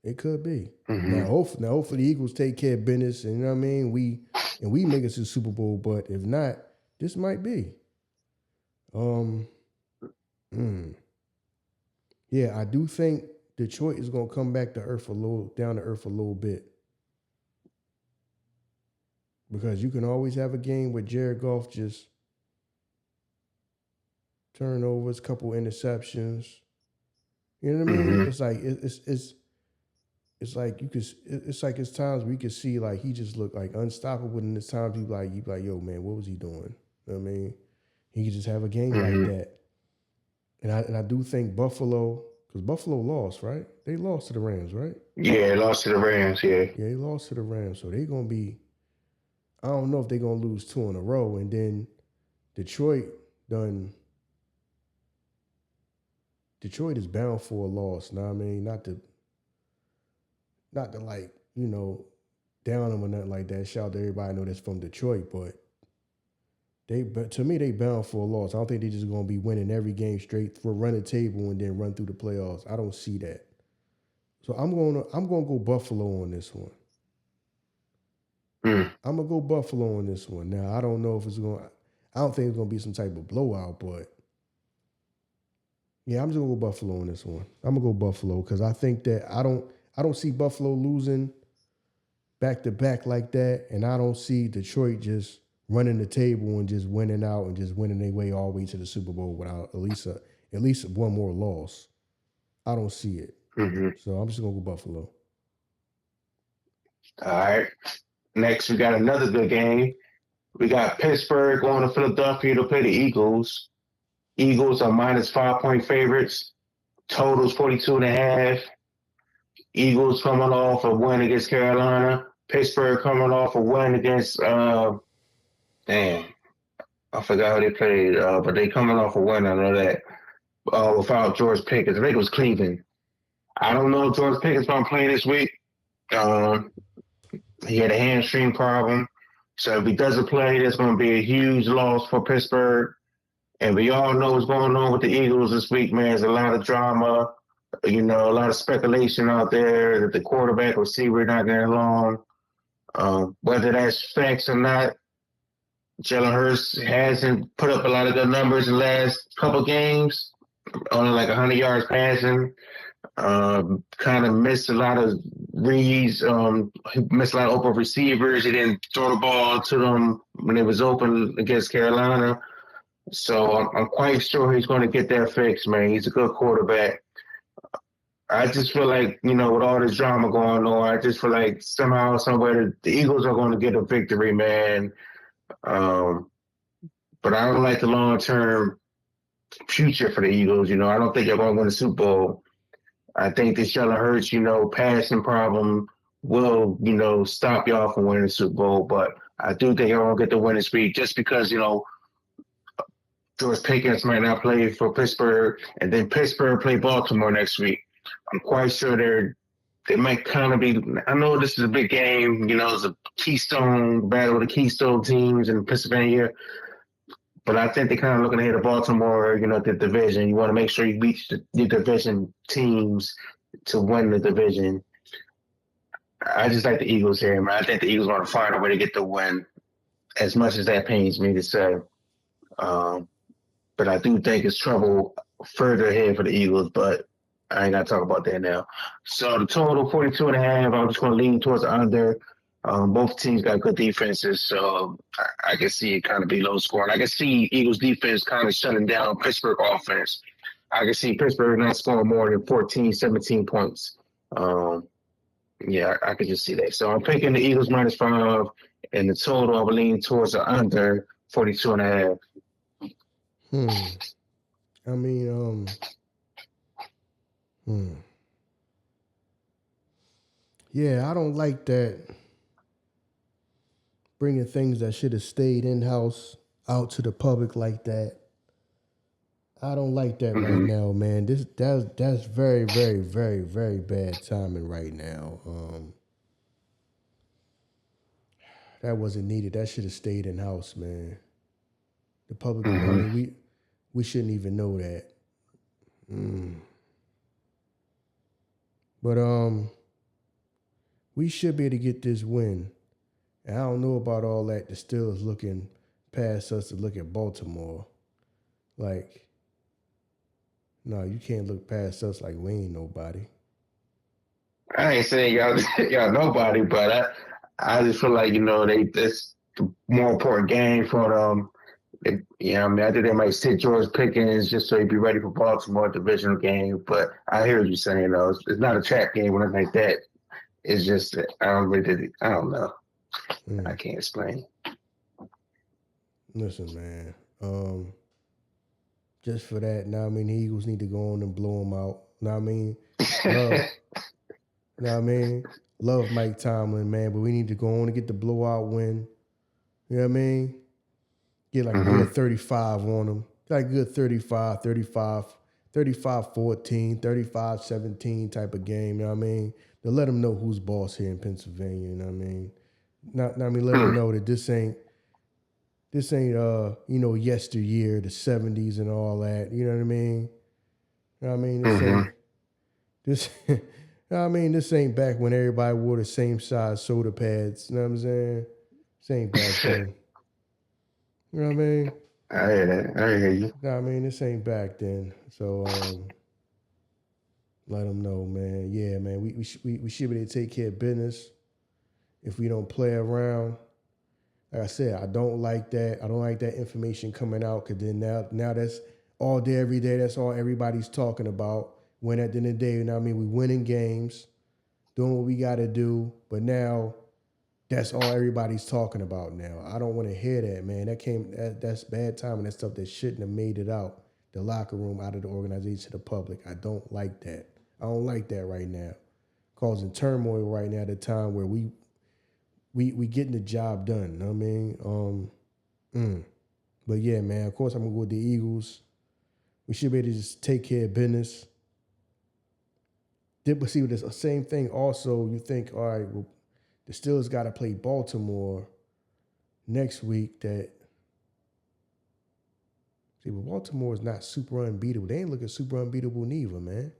It could be. Now hopefully the Eagles take care of business, and you know what I mean. We make it to the Super Bowl, but if not, this might be. Yeah, I do think Detroit is gonna come back down to earth a little bit, because you can always have a game with Jared Goff just turnovers, couple interceptions. You know what I mean? It's like it's like it's times we could see like he just looked like unstoppable, and there's times you be like, yo, man, what was he doing? You know what I mean? He could just have a game like that. And I do think Buffalo, because Buffalo lost, right? They lost to the Rams, right? Yeah, lost to the Rams, yeah. Yeah, they lost to the Rams. So they're gonna be, I don't know if they're gonna lose 2 in a row. And then Detroit is bound for a loss. Know what I mean? Not to like, down them or nothing like that. Shout out to everybody I know that's from Detroit, but to me, they bound for a loss. I don't think they're just gonna be winning every game straight for run the table and then run through the playoffs. I don't see that. So I'm gonna go Buffalo on this one. I'm gonna go Buffalo on this one. Now I don't know if I don't think it's gonna be some type of blowout, but yeah, I'm just gonna go Buffalo on this one. I'm gonna go Buffalo because I think that I don't see Buffalo losing back to back like that, and I don't see Detroit just running the table and just winning out and just winning their way all the way to the Super Bowl without at least one more loss. I don't see it. So I'm just gonna go Buffalo. All right. Next, we got another good game. We got Pittsburgh going to Philadelphia to play the Eagles. Eagles are minus 5-point favorites. Totals 42.5. Eagles coming off a win against Carolina. Pittsburgh coming off a win against I forgot how they played, but they coming off a win. I know that without George Pickens. I think it was Cleveland. I don't know if George Pickens going to play this week. He had a hamstring problem, so if he doesn't play, that's going to be a huge loss for Pittsburgh. And we all know what's going on with the Eagles this week, man. There's a lot of drama, a lot of speculation out there that the quarterback receiver not getting along. Whether that's facts or not, Jalen Hurts hasn't put up a lot of good numbers in the last couple games, only like 100 yards passing. Kind of missed a lot of reads. He missed a lot of open receivers. He didn't throw the ball to them when it was open against Carolina. So I'm quite sure he's going to get that fixed, man. He's a good quarterback. I just feel like, with all this drama going on, I just feel like somehow, somewhere, the Eagles are going to get a victory, man. But I don't like the long-term future for the Eagles. I don't think they're going to win the Super Bowl. I think this Jalen Hurts, passing problem will, stop y'all from winning the Super Bowl. But I do think y'all will get the winning streak just because, George Pickens might not play for Pittsburgh, and then Pittsburgh play Baltimore next week. I'm quite sure they might kind of be. I know this is a big game. It's a keystone battle of the keystone teams in Pennsylvania. But I think they're kind of looking ahead of Baltimore, the division. You want to make sure you beat the division teams to win the division. I just like the Eagles here, man. I think the Eagles want to find a way to get the win, as much as that pains me to say. But I do think it's trouble further ahead for the Eagles, but I ain't got to talk about that now. So the total, 42.5, I'm just going to lean towards the under. Both teams got good defenses, so I can see it kind of be low scoring. I can see Eagles defense kind of shutting down Pittsburgh offense. I can see Pittsburgh not scoring more than 14, 17 points. Yeah, I could just see that. So I'm picking the Eagles -5, and the total I'm leaning towards the under 42.5. I mean, yeah, I don't like that. Bringing things that should have stayed in-house out to the public like that. I don't like that right now, man. That's very, very, very, very bad timing right now. That wasn't needed. That should have stayed in-house, man. The public, I mean, we shouldn't even know that. But we should be able to get this win. And I don't know about all that. The Steelers looking past us to look at Baltimore. Like, no, you can't look past us like we ain't nobody. I ain't saying y'all nobody, but I just feel like that's the more important game for them. I think they might sit George Pickens just so he'd be ready for Baltimore divisional game. But I hear what you're saying though. It's not a trap game or anything like that. It's just that I don't know. I can't explain. Listen, man. Just for that, now I mean the Eagles need to go on and blow them out. Now I mean, love Mike Tomlin, man, but we need to go on and get the blowout win. You know what I mean? Get like a good 35 on them. Like good 35, 35, 35-14, 35-17 type of game. You know what I mean? To let them know who's boss here in Pennsylvania. You know what I mean? Let them know that this ain't yesteryear, the 70s and all that. You know what I mean? You know what I mean? This ain't back when everybody wore the same size soda pads. You know what I'm saying? This ain't back then. You know what I mean? I hear that. I hear you. No, I mean, this ain't back then. So let them know, man. Yeah, man, we should be able to take care of business if we don't play around. Like I said, I don't like that. I don't like that information coming out because then now that's all day, every day. That's all everybody's talking about. When at the end of the day, you know what I mean? We winning games, doing what we got to do. But now that's all everybody's talking about now. I don't want to hear that, man. That's bad timing. That's stuff that shouldn't have made it out the locker room, out of the organization to the public. I don't like that. I don't like that right now. Causing turmoil right now at a time where we getting the job done. You know what I mean? But yeah, man, of course I'm gonna go with the Eagles. We should be able to just take care of business. But see, the same thing also, you think, all right, well, the Steelers got to play Baltimore next week. But Baltimore is not super unbeatable. They ain't looking super unbeatable neither, man.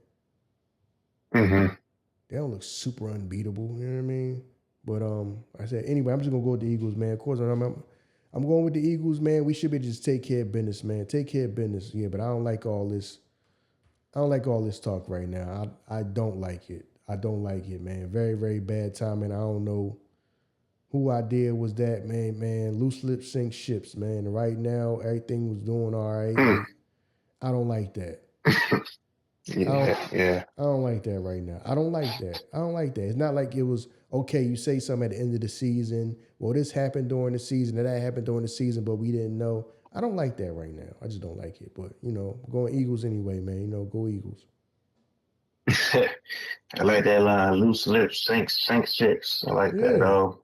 They don't look super unbeatable. You know what I mean? But I said anyway, I'm just gonna go with the Eagles, man. Of course, I'm going with the Eagles, man. We should be just take care of business, man. Take care of business, yeah. But I don't like all this. I don't like all this talk right now. I don't like it. I don't like it, man. Very, very bad timing. I don't know who idea was that, man. Man, loose lips sink ships, man. And right now, everything was doing all right. I don't like that. Yeah. I don't like that right now. I don't like that. It's not like it was, okay, you say something at the end of the season. Well, this happened during the season, and that happened during the season, but we didn't know. I don't like that right now. I just don't like it. But, going Eagles anyway, man. Go Eagles. I like that line. Loose lips sink ships. I like that.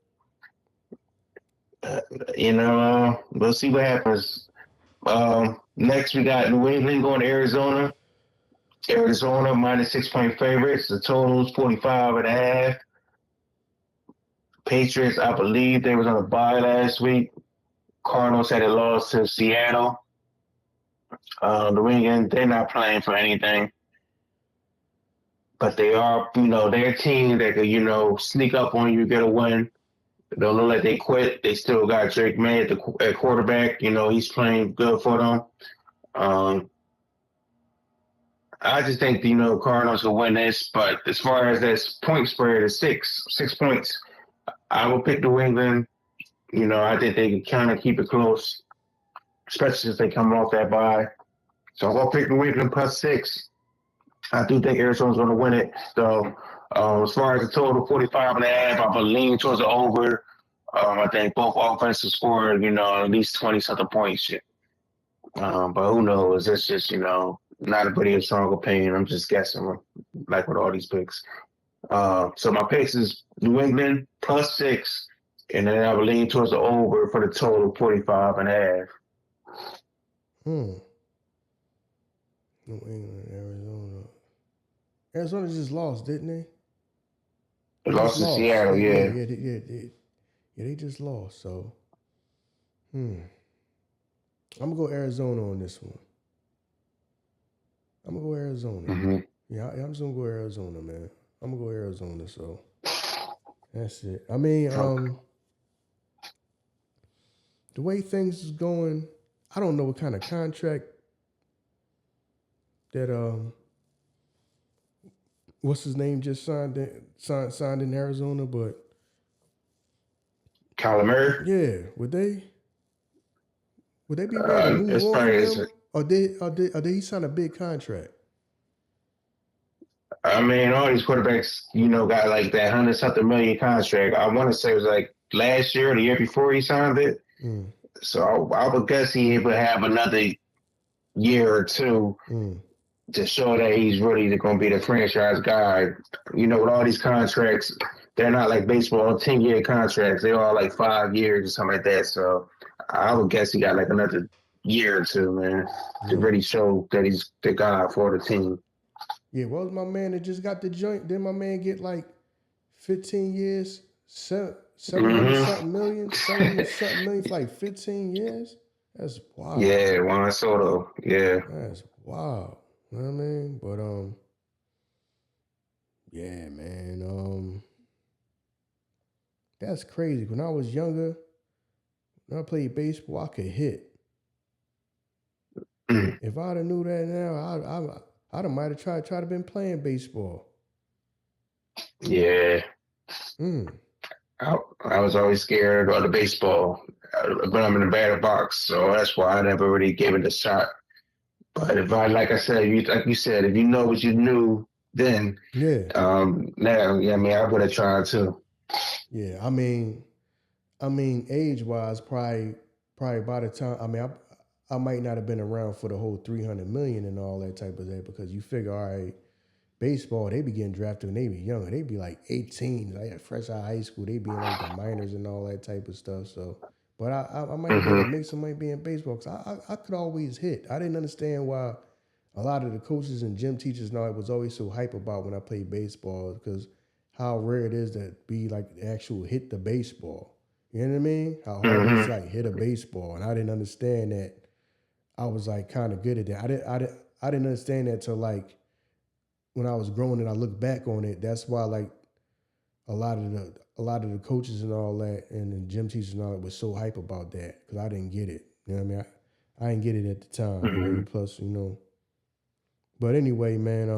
We'll see what happens. Next, we got New England going to Arizona. Arizona minus 6-point favorites. The total's 45.5. Patriots, I believe they was on a bye last week. Cardinals had a loss to Seattle. New England, they're not playing for anything. But they are, they're a team that could, sneak up on you, get a win. Don't look like they quit. They still got Drake May at quarterback. He's playing good for them. I just think, Cardinals will win this. But as far as this point spread is 6 points, I will pick New England. I think they can kind of keep it close, especially since they come off that bye. So I'm going to pick New England plus 6. I do think Arizona's going to win it. So as far as the total, 45.5, I'm going to lean towards the over. I think both offenses scored, at least 20-something points. But who knows? It's just, not a pretty strong opinion. I'm just guessing, like with all these picks. So my picks is New England plus 6, and then I will lean towards the over for the total, 45.5. New England, Arizona. Arizona just lost, didn't they? They lost to Seattle, yeah. They just lost. So, I'm gonna go Arizona on this one. I'm gonna go Arizona. Mm-hmm. Yeah, I'm just gonna go Arizona, man. I'm gonna go Arizona. So that's it. I mean, the way things is going, I don't know what kind of contract that what's his name just signed in Arizona, but Kyler Murray? yeah, would they be ready to move on from him? Or did he sign a big contract? I mean, all these quarterbacks, got like that 100-something million contract. I want to say it was like last year or the year before he signed it. So I would guess he would have another year or two to show that he's really going to be the franchise guy. With all these contracts, they're not like baseball 10-year contracts. They're all like 5 years or something like that. So I would guess he got like another year or two, man, to really show that he's the guy for the team. Yeah, what was my man that just got the joint? Didn't my man get like 15 years, 700-something million, 700-something million for like 15 years? That's wild. Yeah, Juan Soto. Yeah. That's wild. You know what I mean? But yeah, man. That's crazy. When I was younger, when I played baseball, I could hit. If I'd have knew that now, I'd have might have tried to been playing baseball. Yeah. I was always scared of the baseball, but I'm in the batter box, so that's why I never really gave it a shot. But if like I said, like you said, if you know what you knew then, now, I would have tried too. Yeah, I mean, age-wise, probably by the time, I might not have been around for the whole 300 million and all that type of that, because you figure, all right, baseball, they be getting drafted when they be younger. They be like 18, like fresh out of high school. They be in like the minors and all that type of stuff. So, but I might have been a mix. I might be in baseball because I could always hit. I didn't understand why a lot of the coaches and gym teachers now it was always so hype about when I played baseball, because how rare it is to be like the actual hit the baseball. You know what I mean? How hard it is to like hit a baseball, and I didn't understand that. I was like kind of good at that. I didn't understand that till like when I was growing and I look back on it. That's why like a lot of the coaches and all that and the gym teachers and all that was so hype about that, because I didn't get it. You know what I mean? I didn't get it at the time. And plus, But anyway, man,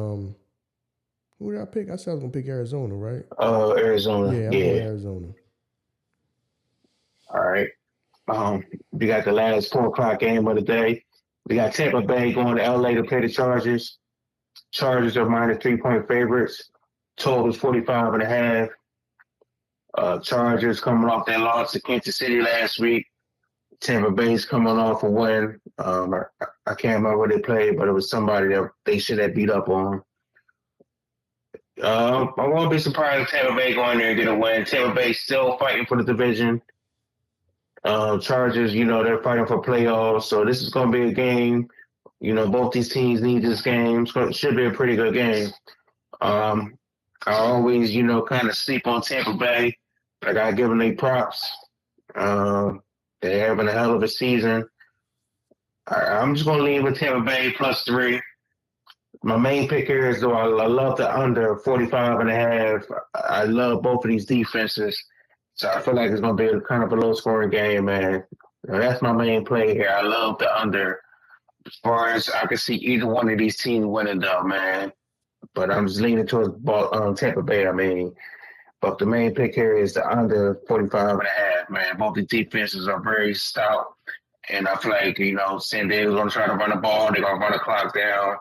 who did I pick? I said I was gonna pick Arizona, right? Arizona. Yeah, I'm going Arizona. All right. We got the last 4:00 game of the day. We got Tampa Bay going to LA to play the Chargers. Chargers are minus 3-point favorites. Totals 45.5. Chargers coming off their loss to Kansas City last week. Tampa Bay's coming off a win. I can't remember where they played, but it was somebody that they should have beat up on. I won't be surprised if Tampa Bay go in there and get a win. Tampa Bay still fighting for the division. Chargers, they're fighting for playoffs, so this is going to be a game Both these teams need this game. So it should be a pretty good game. I always, kind of sleep on Tampa Bay. I got to give them their props. They're having a hell of a season. I'm just going to leave with Tampa Bay +3. My main pick here is, though, I love the under 45.5. I love both of these defenses. So I feel like it's going to be kind of a low-scoring game, man. That's my main play here. I love the under. As far as I can see either one of these teams winning, though, man. But I'm just leaning towards Tampa Bay, But the main pick here is the under 45.5, man. Both the defenses are very stout. And I feel like, San Diego's going to try to run the ball. They're going to run the clock down.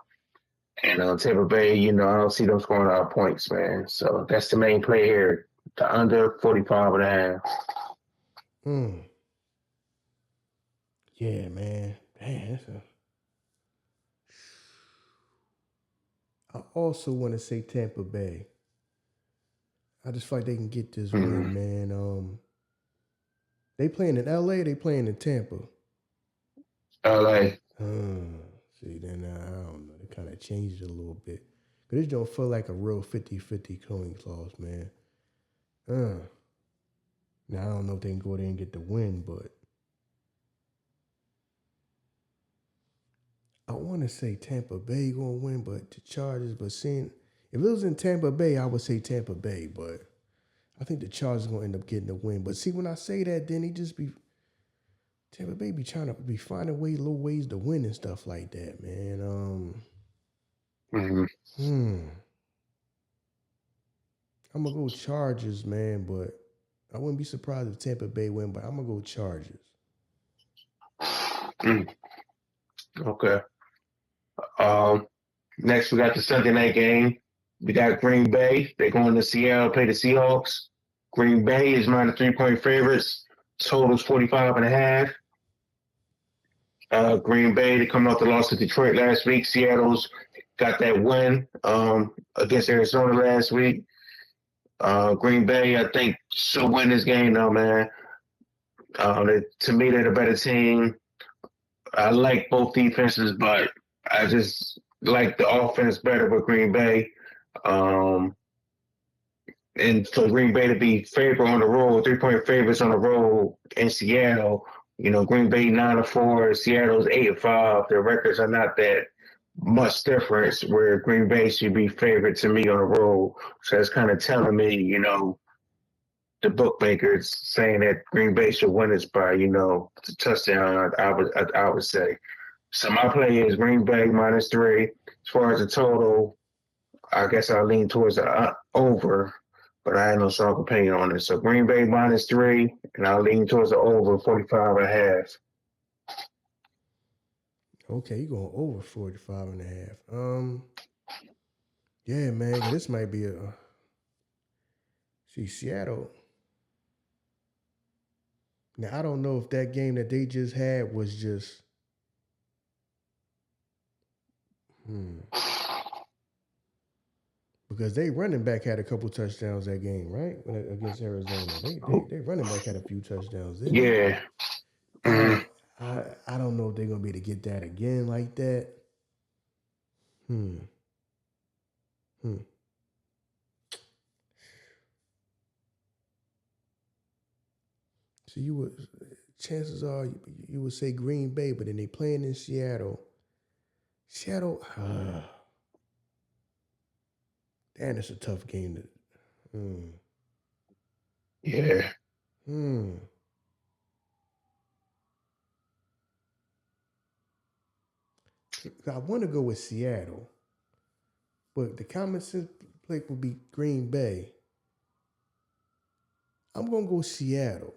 And Tampa Bay, I don't see them scoring a lot of points, man. So that's the main play here. The under 45.5. Yeah, man. Man, I also want to say Tampa Bay. I just feel like they can get this win, man. They playing in LA, they playing in Tampa. LA. See, then I don't know. They kind of changed it a little bit. But this don't feel like a real 50-50 coin clause, man. Now, I don't know if they can go there and get the win, but I want to say Tampa Bay going to win, but the Chargers, but seeing, if it was in Tampa Bay, I would say Tampa Bay, but I think the Chargers going to end up getting the win. But see, when I say that, then Tampa Bay be trying to be finding little ways to win and stuff like that, man. I'm going to go Chargers, man, but I wouldn't be surprised if Tampa Bay win, but I'm going to go Chargers. Okay. Next, we got the Sunday night game. We got Green Bay. They're going to Seattle, play the Seahawks. Green Bay is minus 3-point favorites. Total's 45.5. Green Bay, they come off the loss to Detroit last week. Seattle's got that win against Arizona last week. Green Bay, I think, should win this game, though, man. To me, they're the better team. I like both defenses, but I just like the offense better with Green Bay. And for Green Bay to be favored on the road, 3-point favorites on the road in Seattle, Green Bay 9-4, Seattle's 8-5. Their records are not that much difference where Green Bay should be favored to me on the road. So that's kind of telling me, the bookmakers saying that Green Bay should win this by, the touchdown, I would say. So my play is Green Bay -3. As far as the total, I guess I'll lean towards the over, but I have no strong opinion on it. So Green Bay -3, and I'll lean towards the over 45.5. Okay, you going over 45.5. Yeah, man, this might be see, Seattle. Now, I don't know if that game that they just had was just because they running back had a couple touchdowns that game, right? Against Arizona. They running back had a few touchdowns. Yeah. I don't know if they're gonna be able to get that again like that. So chances are you would say Green Bay, but then they playing in Seattle. Damn, it's a tough game Yeah. I want to go with Seattle, but the common sense play would be Green Bay. I'm gonna go Seattle.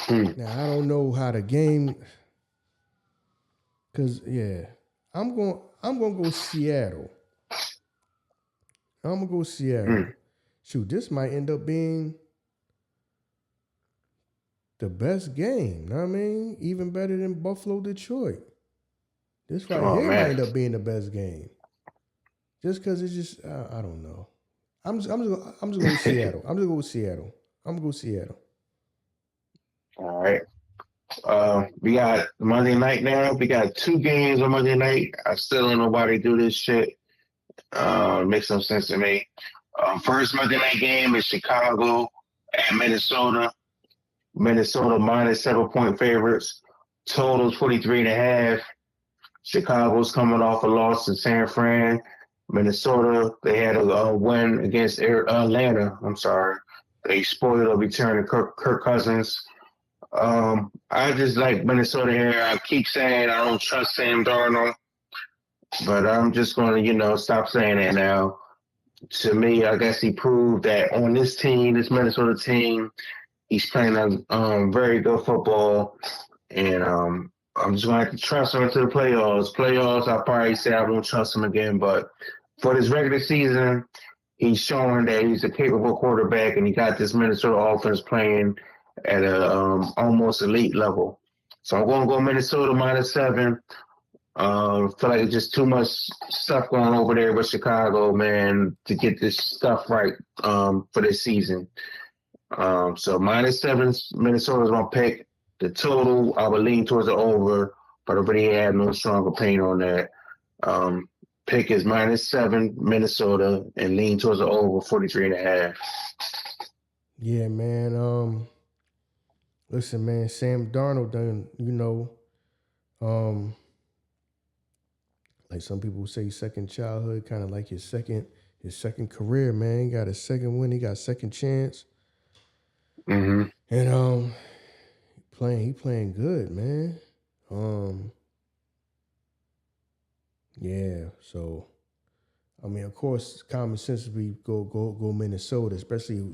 Now I don't know how the game, cause I'm gonna go Seattle. I'm gonna go Seattle. Shoot, this might end up being the best game. Know what I mean, even better than Buffalo Detroit. This right here might end up being the best game. Just because it's just I don't know. I'm just gonna go Seattle. I'm just gonna go Seattle. All right. We got Monday night now. We got 2 games on Monday night. I still don't know why they do this shit. Makes no sense to me. First Monday night game is Chicago at Minnesota. Minnesota minus 7-point favorites. Totals 43.5. Chicago's coming off a loss to San Fran. Minnesota, they had a win against Atlanta. I'm sorry. They spoiled a return of Kirk Cousins. I just like Minnesota here. I keep saying I don't trust Sam Darnold, but I'm just going to, stop saying that now. To me, I guess he proved that on this team, this Minnesota team, he's playing a very good football, and I'm just going to have to trust him into the playoffs. Playoffs, I'll probably say I won't trust him again, but for this regular season, he's showing that he's a capable quarterback, and he got this Minnesota offense playing at a almost elite level. So I'm going to go Minnesota minus 7. Feel like it's just too much stuff going over there with Chicago, man, to get this stuff right for this season. So minus 7, Minnesota's my pick. The total, I would lean towards the over, but I really have no strong opinion on that. Pick is minus 7, Minnesota, and lean towards the over 43.5. Yeah, man. Listen, man, Sam Darnold done, like some people say, second childhood, kind of like his second career, man. He got a second win, he got second chance. Mm-hmm. And he playing good, man. Yeah, so I mean, of course, common sense we go Minnesota, especially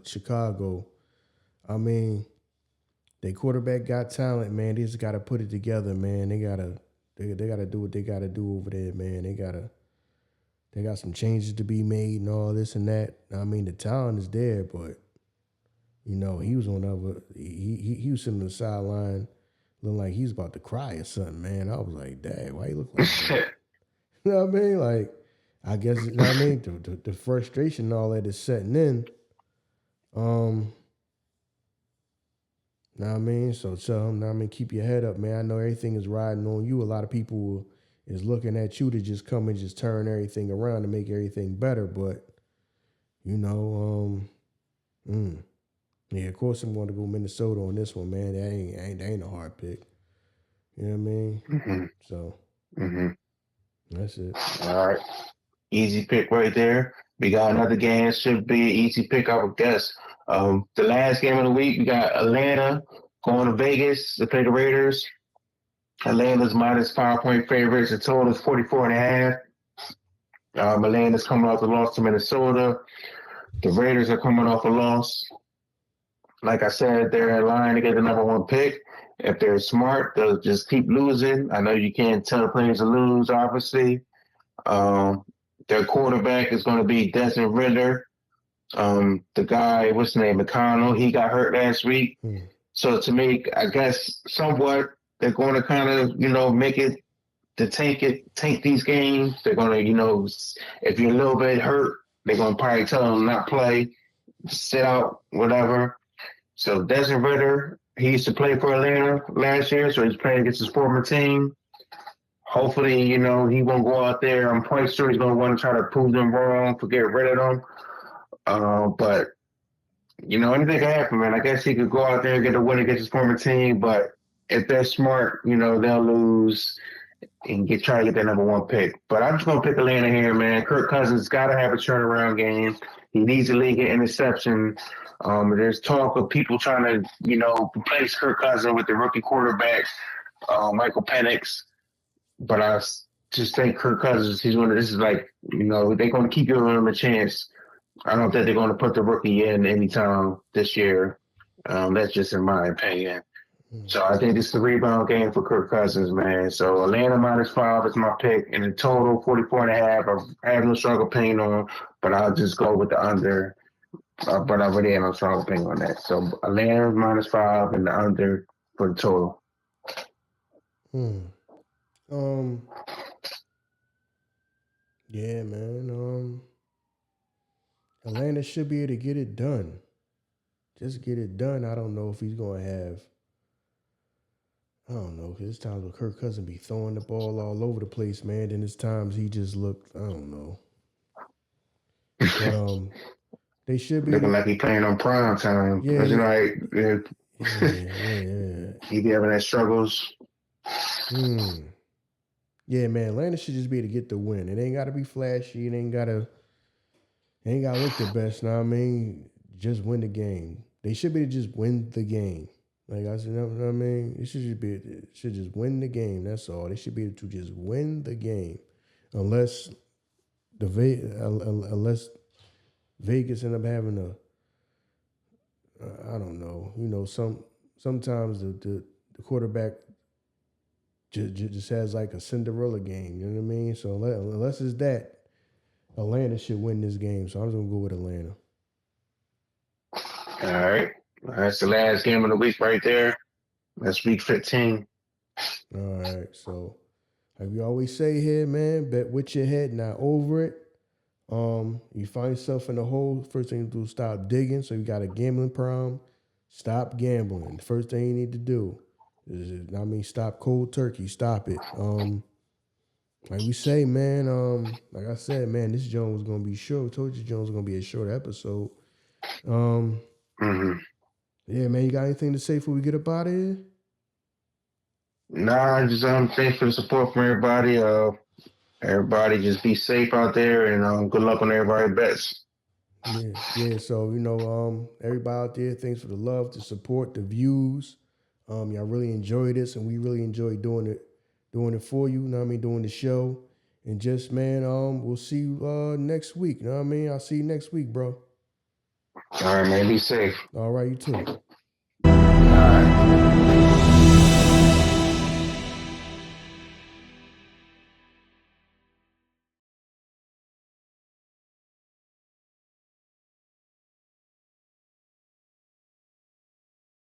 Chicago. I mean, their quarterback got talent, man. They just got to put it together, man. They gotta do what they gotta do over there, man. They got some changes to be made and all this and that. I mean, the talent is there, but he was he was sitting on the sideline looking like he was about to cry or something, man. I was like, dang, why you look like that? You know what I mean? Like, I guess, you know what I mean? The frustration and all that is setting in. Know what I mean? So tell him, know what I mean, keep your head up, man. I know everything is riding on you. A lot of people is looking at you to just come and just turn everything around to make everything better. But, yeah, of course I'm going to go Minnesota on this one, man. That ain't a hard pick. You know what I mean? Mm-hmm. So Mm-hmm. that's it. All right. Easy pick right there. We got another game. Should be an easy pick, I would guess. The last game of the week, we got Atlanta going to Vegas to play the Raiders. Atlanta's minus 5-point favorites. The total is 44.5. Atlanta's coming off the loss to Minnesota. The Raiders are coming off a loss. Like I said, they're in line to get the number 1 pick. If they're smart, they'll just keep losing. I know you can't tell the players to lose, obviously. Their quarterback is going to be Desmond Ritter. The guy, what's his name, McConnell, he got hurt last week. So to me, I guess somewhat they're going to kind of, make it to tank these games. They're going to, if you're a little bit hurt, they're going to probably tell them not play, sit out, whatever. So Desmond Ritter, he used to play for Atlanta last year, so he's playing against his former team. Hopefully, he won't go out there. I'm quite sure he's going to want to try to prove them wrong, to get rid of them. But, anything can happen, man. I guess he could go out there and get a win against his former team. But if they're smart, they'll lose and try to get that number 1 pick. But I'm just going to pick Atlanta here, man. Kirk Cousins got to have a turnaround game. He needs to lead an interception. There's talk of people trying to, replace Kirk Cousins with the rookie quarterback, Michael Penix. But I just think Kirk Cousins, this is like, they're going to keep giving him a chance. I don't think they're going to put the rookie in anytime this year. That's just in my opinion. So I think this is a rebound game for Kirk Cousins, man. So Atlanta minus 5 is my pick. And in total, 44.5. I have no strong opinion on, but I'll just go with the under. But I really have no strong opinion on that. So Atlanta minus 5 and the under for the total. Yeah, man. Atlanta should be able to get it done. Just get it done. I don't know if he's going to have I don't know. 'Cause there's times where Kirk Cousins be throwing the ball all over the place, man. Then there's times he just looked, I don't know. But they should be Looking the like he playing on prime time. yeah, Cause you know, yeah. he be having that struggles. Yeah, man. Atlanta should just be able to get the win. It ain't gotta be flashy. It ain't gotta look the best. Know what I mean? Just win the game. They should be able to just win the game. Like I said, you know what I mean? It should just win the game. That's all. They should be able to just win the game, unless unless Vegas end up having I don't know. You know, sometimes the quarterback just has like a Cinderella game. You know what I mean? So unless it's that, Atlanta should win this game. So I'm just gonna go with Atlanta. All right. That's the last game of the week right there. That's week 15. All right. So like we always say here, man, bet with your head, not over it. You find yourself in a hole, first thing to do is stop digging. So you got a gambling problem, stop gambling. The first thing you need to do is, stop cold turkey, stop it. Like we say, man, like I said, man, this Jones was gonna be short. Told you Jones was gonna be a short episode. Yeah, man, you got anything to say before we get up out of here? Nah, just thanks for the support from everybody. Everybody just be safe out there, and good luck on everybody's bets. Yeah. So everybody out there, thanks for the love, the support, the views. Y'all really enjoy this, and we really enjoy doing it for you. You know what I mean? Doing the show, and just man, we'll see you next week. You know what I mean? I'll see you next week, bro. All right, man. Be safe. All right, you too.